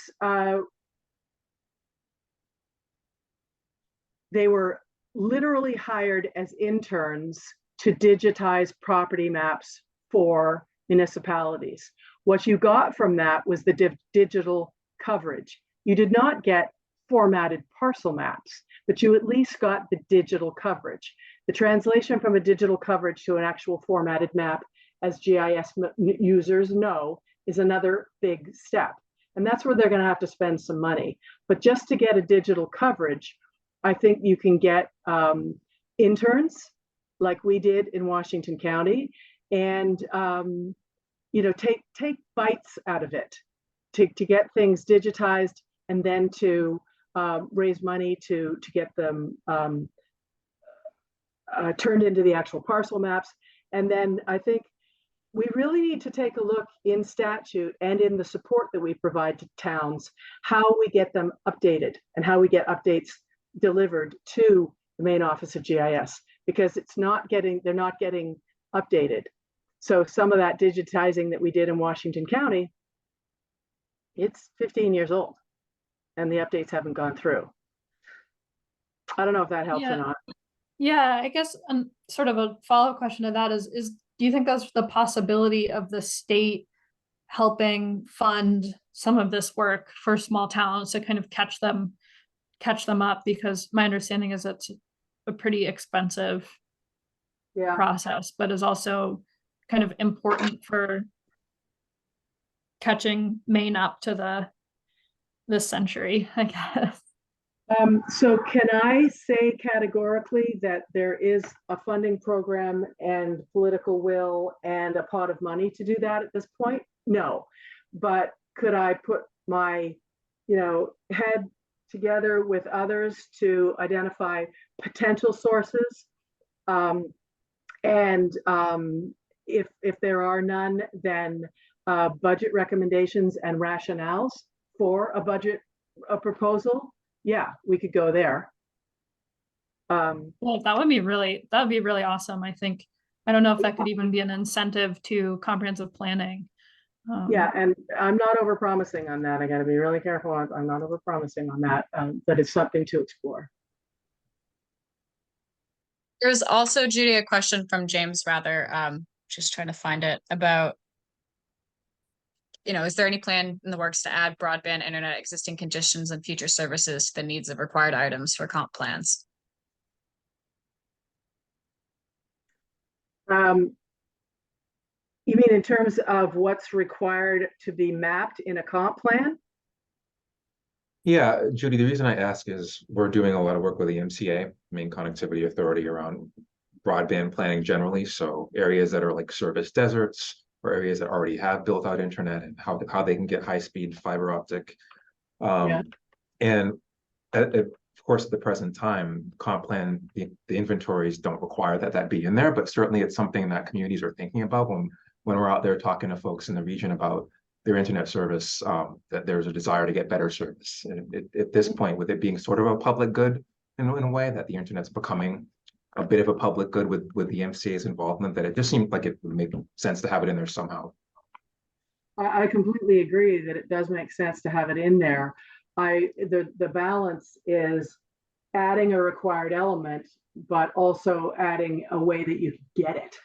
they were literally hired as interns to digitize property maps for municipalities. What you got from that was the digital coverage. You did not get formatted parcel maps, but you at least got the digital coverage. The translation from a digital coverage to an actual formatted map, as GIS users know, is another big step. And that's where they're going to have to spend some money. But just to get a digital coverage, I think you can get interns like we did in Washington County, and take bites out of it to get things digitized, and then to raise money to get them turned into the actual parcel maps. And then I think we really need to take a look in statute and in the support that we provide to towns, how we get them updated and how we get updates delivered to the main office of GIS, because they're not getting updated. So some of that digitizing that we did in Washington County, it's 15 years old and the updates haven't gone through. I don't know if that helps or not. Yeah, I guess sort of a follow-up question to that is do you think that's the possibility of the state helping fund some of this work for small towns to kind of catch them up? Because my understanding is it's a pretty expensive process, but is also kind of important for catching Maine up to this century, I guess. So can I say categorically that there is a funding program and political will and a pot of money to do that at this point? No, but could I put my, head together with others to identify potential sources? If there are none, then budget recommendations and rationales for a proposal. Yeah, we could go there. Well, that would be really awesome. I think, I don't know if that could even be an incentive to comprehensive planning. Yeah, and I'm not overpromising on that. I got to be really careful. I'm not overpromising on that, but it's something to explore. There's also, Judy, a question from James Rather, just trying to find it, about, is there any plan in the works to add broadband internet existing conditions and future services to the needs of required items for comp plans? You mean in terms of what's required to be mapped in a comp plan? Yeah, Judy, the reason I ask is we're doing a lot of work with the MCA, Maine Connectivity Authority, around broadband planning generally. So areas that are like service deserts, or areas that already have built out internet, and how they can get high speed fiber optic. And of course, at the present time, comp plan, the inventories don't require that be in there, but certainly it's something that communities are thinking about when we're out there talking to folks in the region about their internet service, that there's a desire to get better service. And at this point, with it being sort of a public good in a way, that the internet's becoming a bit of a public good with the MCA's involvement, that it just seemed like it would make sense to have it in there somehow. I completely agree that it does make sense to have it in there. The balance is adding a required element, but also adding a way that you get it.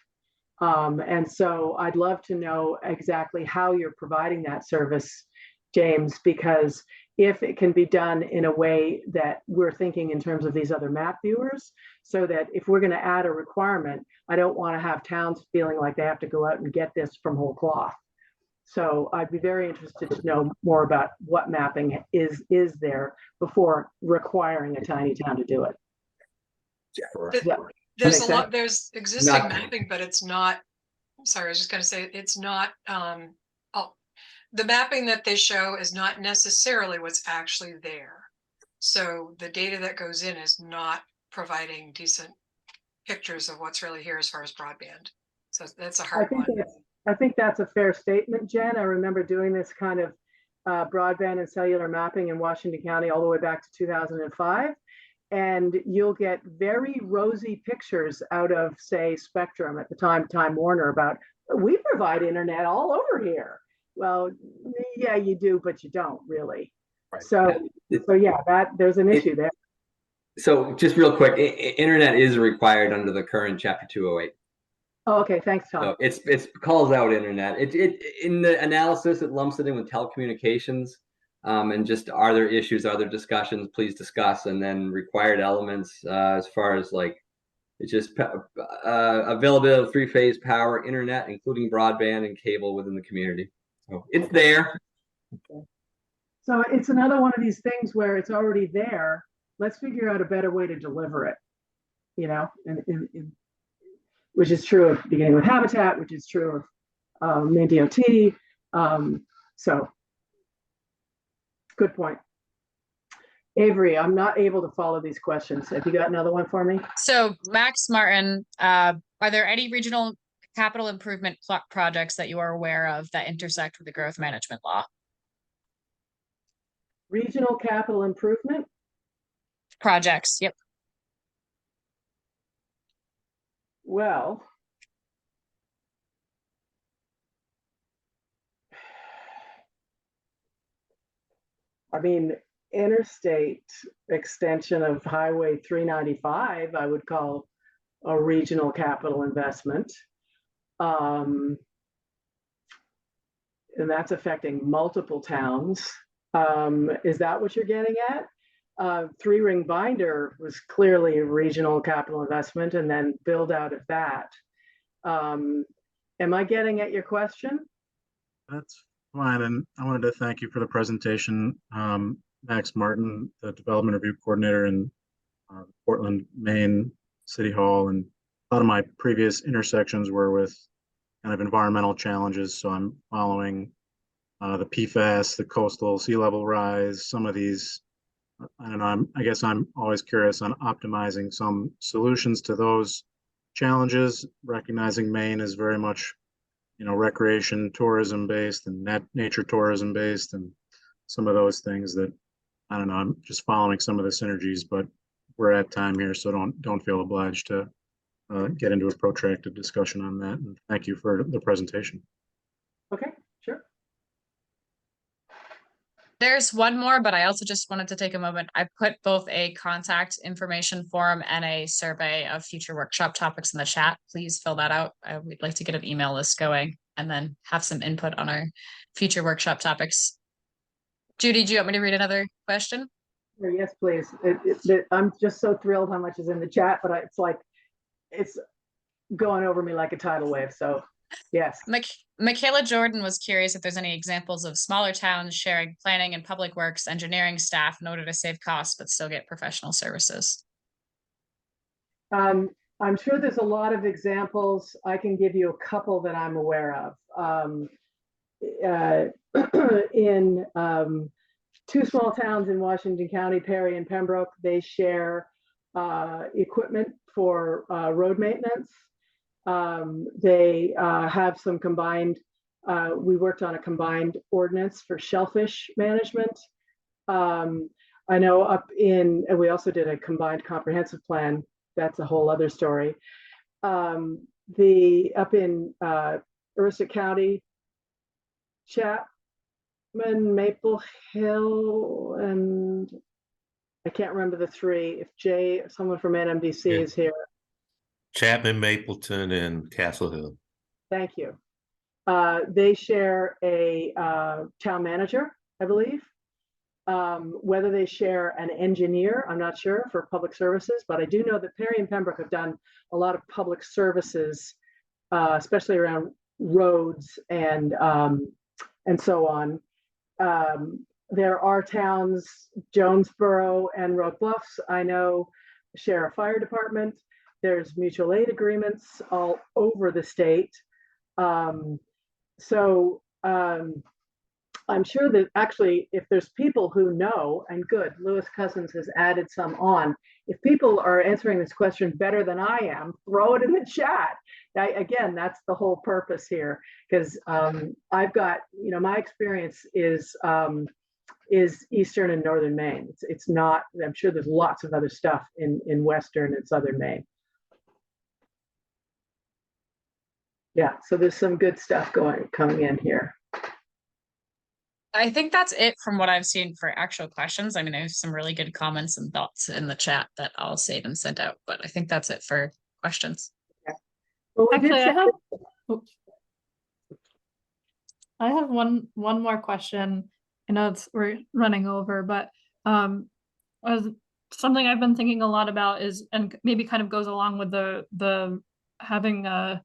And so I'd love to know exactly how you're providing that service, James, because if it can be done in a way that we're thinking in terms of these other map viewers, so that if we're going to add a requirement, I don't want to have towns feeling like they have to go out and get this from whole cloth. So I'd be very interested to know more about what mapping is there before requiring a tiny town to do it. There's Make a lot, sense? there's existing Not- mapping, but it's not, sorry, I was just gonna say, it's not, the mapping that they show is not necessarily what's actually there. So the data that goes in is not providing decent pictures of what's really here as far as broadband. So that's a hard one. I think that's a fair statement, Jen. I remember doing this kind of broadband and cellular mapping in Washington County all the way back to 2005. And you'll get very rosy pictures out of, say, Spectrum at the time, Time Warner, about, we provide internet all over here. Well, yeah, you do, but you don't really. Right. So yeah, there's an issue there. So just real quick, internet is required under the current Chapter 208. Oh, okay, thanks, Tom. So it's calls out internet. It in the analysis it lumps it in with telecommunications, and just are there issues, are there discussions? Please discuss, and then required elements as far as like it's just availability of three-phase power, internet, including broadband and cable within the community. So it's there. Okay. So it's another one of these things where it's already there. Let's figure out a better way to deliver it, you know, which is true of beginning with Habitat, which is true of Maine DOT. So good point. Avery, I'm not able to follow these questions. Have you got another one for me? So Max Martin, are there any regional capital improvement projects that you are aware of that intersect with the growth management law? Regional capital improvement? Projects, yep. Well, I mean, interstate extension of Highway 395, I would call a regional capital investment. And that's affecting multiple towns. Is that what you're getting at? Three-ring binder was clearly a regional capital investment, and then build out of that. Am I getting at your question? That's fine, and I wanted to thank you for the presentation. Max Martin, the Development Review Coordinator in Portland, Maine City Hall, and a lot of my previous intersections were with kind of environmental challenges, so I'm following the PFAS, the coastal sea level rise, some of these. I don't know, I guess I'm always curious on optimizing some solutions to those challenges, recognizing Maine is very much, you know, recreation tourism based and nature tourism based, and some of those things that, I don't know, I'm just following some of the synergies, but we're at time here, so don't feel obliged to get into a protracted discussion on that. And thank you for the presentation. Okay, sure. There's one more, but I also just wanted to take a moment. I put both a contact information form and a survey of future workshop topics in the chat. Please fill that out. We'd like to get an email list going and then have some input on our future workshop topics. Judy, do you want me to read another question? Yes, please. I'm just so thrilled how much is in the chat, but it's like, it's going over me like a tidal wave. So yes. Michaela Jordan was curious if there's any examples of smaller towns sharing planning and public works engineering staff in order to save costs, but still get professional services. I'm sure there's a lot of examples. I can give you a couple that I'm aware of. In two small towns in Washington County, Perry and Pembroke, they share equipment for road maintenance. They have some combined, we worked on a combined ordinance for shellfish management. I know up in, and we also did a combined comprehensive plan. That's a whole other story. Up in Aroostook County, Chapman, Maple Hill, and I can't remember the three. If someone from NMDC is here. Chapman, Mapleton, and Castle Hill. Thank you. They share a town manager, I believe. Whether they share an engineer, I'm not sure, for public services, but I do know that Perry and Pembroke have done a lot of public services, especially around roads and so on. There are towns, Jonesboro and Rock Bluffs, I know, share a fire department. There's mutual aid agreements all over the state. I'm sure that actually, if there's people who know, and good, Lewis Cousins has added some on. If people are answering this question better than I am, throw it in the chat. Again, that's the whole purpose here, because I've got, my experience is Eastern and Northern Maine. It's not, I'm sure there's lots of other stuff in Western and Southern Maine. Yeah, so there's some good stuff coming in here. I think that's it from what I've seen for actual questions. I mean, there's some really good comments and thoughts in the chat that I'll save and send out, but I think that's it for questions. Yeah. Well, Actually, I have one more question. I know we're running over, but something I've been thinking a lot about is, and maybe kind of goes along with the having a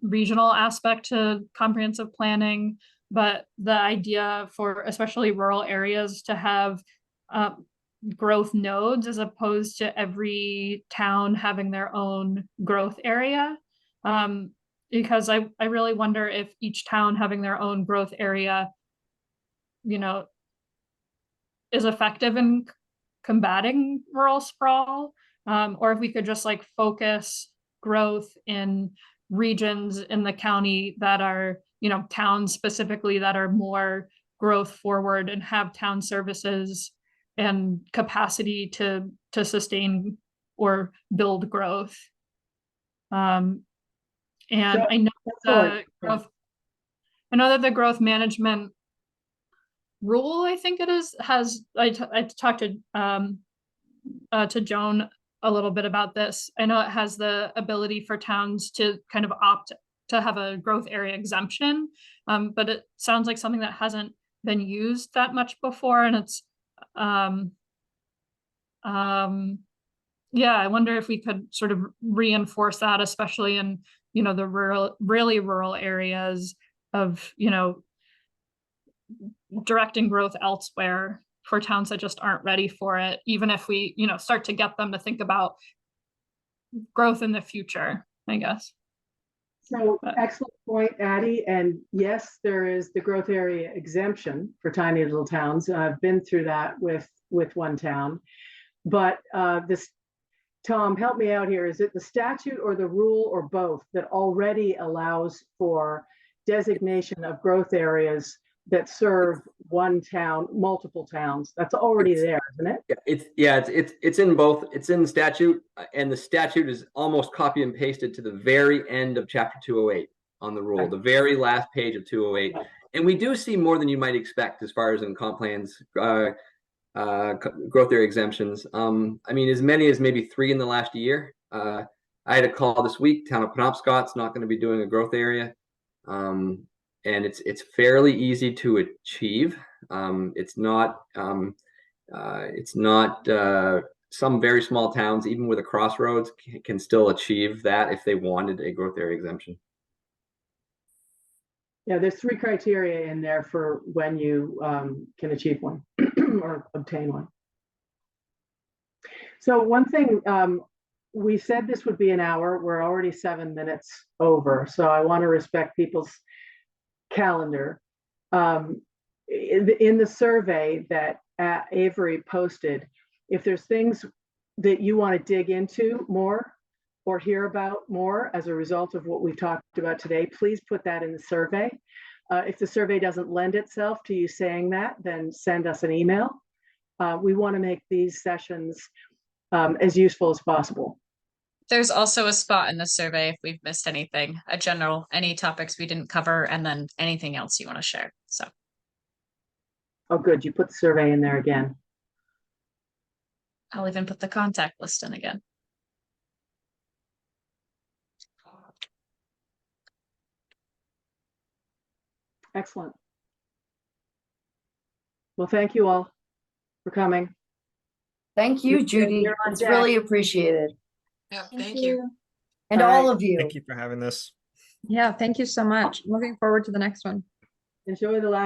regional aspect to comprehensive planning, but the idea for especially rural areas to have growth nodes as opposed to every town having their own growth area. Because I really wonder if each town having their own growth area, is effective in combating rural sprawl, or if we could just like focus growth in regions in the county that are, towns specifically that are more growth forward and have town services and capacity to sustain or build growth. And I know that the growth management rule, I think it is, I talked to Joan a little bit about this. I know it has the ability for towns to kind of opt to have a growth area exemption, but it sounds like something that hasn't been used that much before, and it's yeah, I wonder if we could sort of reinforce that, especially in the really rural areas of directing growth elsewhere for towns that just aren't ready for it, even if we start to get them to think about growth in the future, I guess. So excellent point, Addie. And yes, there is the growth area exemption for tiny little towns. I've been through that with one town, but Tom, help me out here. Is it the statute or the rule or both that already allows for designation of growth areas that serve one town, multiple towns? That's already there, isn't it? It's in both. It's in the statute, and the statute is almost copy and pasted to the very end of chapter 208 on the rule, the very last page of 208. And we do see more than you might expect as far as in comp plans, growth area exemptions. I mean, as many as maybe 3 in the last year. I had a call this week. Town of Penobscot's not going to be doing a growth area. And it's fairly easy to achieve. It's not some very small towns, even with a crossroads, can still achieve that if they wanted a growth area exemption. Yeah, there's 3 criteria in there for when you can achieve one or obtain one. So one thing, we said this would be an hour. We're already 7 minutes over, so I want to respect people's calendar. In the survey that Avery posted, if there's things that you want to dig into more or hear about more as a result of what we've talked about today, please put that in the survey. If the survey doesn't lend itself to you saying that, then send us an email. We want to make these sessions as useful as possible. There's also a spot in the survey if we've missed anything, any topics we didn't cover, and then anything else you want to share. So. Oh, good. You put the survey in there again. I'll even put the contact list in again. Excellent. Well, thank you all for coming. Thank you, Judy. You're on It's deck. really appreciated. Yeah, thank you. And All all right. of you. Yeah, thank you so much. Looking forward to the next one. Enjoy the last